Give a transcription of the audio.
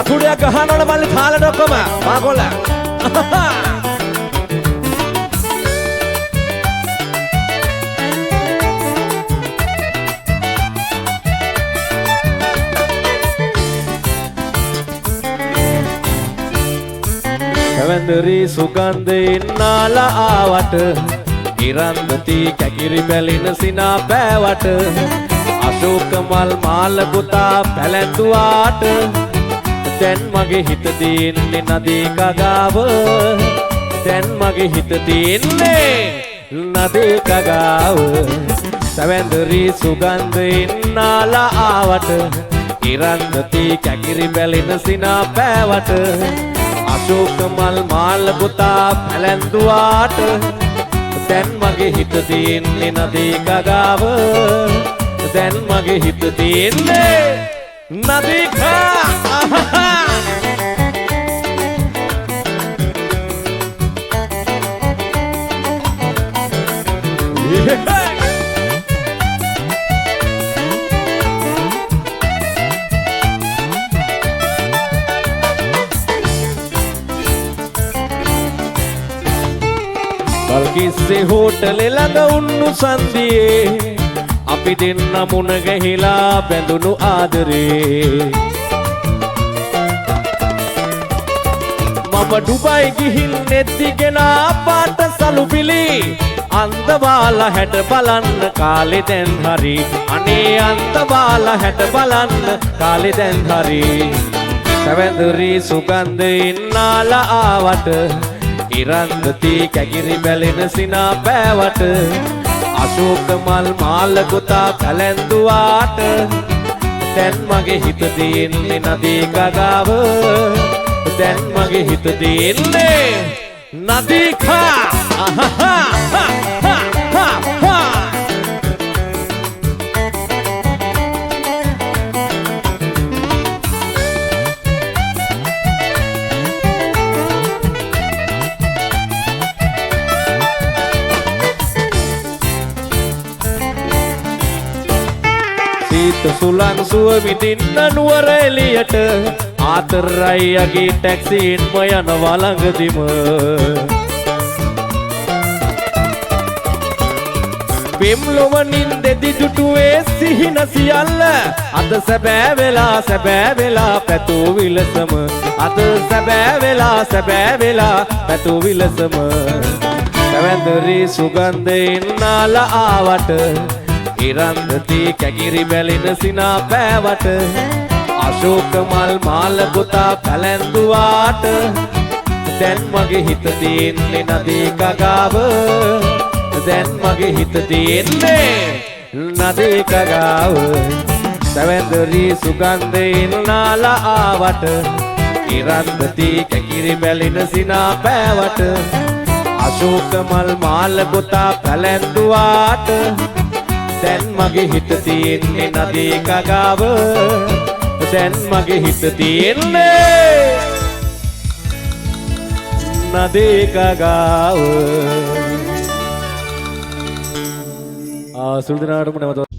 අකුඩයක් ගහනවල මල්ලි තාලට ඔක්කොම මාගොල්ල කැවැන්දරි සුගන්ධයෙන් නාලා ආවට ඉරන්දති කැකිරි බැලින සිනා පෑවට අශෝක මල් මාල පුතා පැලැඳුවාට දැන් මගේ හිත තියෙන්නේ නදී කගාව දැන් මගේ හිත තියෙන්නේ නදී කගාව කැවැන්දරි සුගන්ධයෙන් නාලා ආවට ඉරන්දති කැකිරි බැලින සිනා පෑවට අශෝක මල් මාල පුතා පැලැඳුවාට දැන් මගේ හිත තියෙන්නේ නදී කගාව දැන් මගේ හිත තියෙන්නේ නදී කල්කිස්සේ හෝටලෙ ළඟ උන්නු සන්දියේ අපි දෙන්න මුණ ගැහිලා බැඳුණු ආදරේ මම ඩුබයි ගිහින් නෙත්තිගෙන පාට සලුපිලි අන්දබාලා හැට බලන්න කාලෙ දැන් හරි අනේ අන්දබාලා හැට බලන්න කාලෙ දැන් හරි කැවැන්දරි සුගන්ධයෙන් නාලා ආවට ඉරන්දති කැකිරි බැලෙන සිනා පෑවට අශෝක මල් මාල පුතා පැලැඳුවාට දැන් මගේ හිත තියෙන්නේ නදී කගාව දැන් මගේ හිත තියෙන්නේ නදී සුලන් සුව විඳින්න නුවර එළියට ආතරයි යගේ ටැක්සියෙන්ම යනවා ළඟදිම පෙම්ලොව නින්දෙදි දුටුවේ සිහින සියල්ල අද සැබෑ වෙලා පැතූ විලසම අද සැබෑ වෙලා පැතූ විලසම කැවැන්දරි සුගන්ධයෙන් නාලා ආවට ඉරන්දති කැකිරි බැලින සිනා පෑවට අශෝක මල් මාල පුතා පැලැඳුවාට දැන් මගේ හිත තියෙන්නේ නදී කගාව දැන් මගේ හිත තියෙන්නේ නදී කගාව කැවැන්දරි සුගන්ධයෙන් නාලා ආවට ඉරන්දති කැකිරි බැලින සිනා පෑවට අශෝක මල් මාල පුතා පැලැඳුවාට දැන් මගේ හිත තියෙන්නේ නදී කගාව දැන් මගේ හිත තියෙන්නේ නදී කගාව සුළු දිනාටම නැවත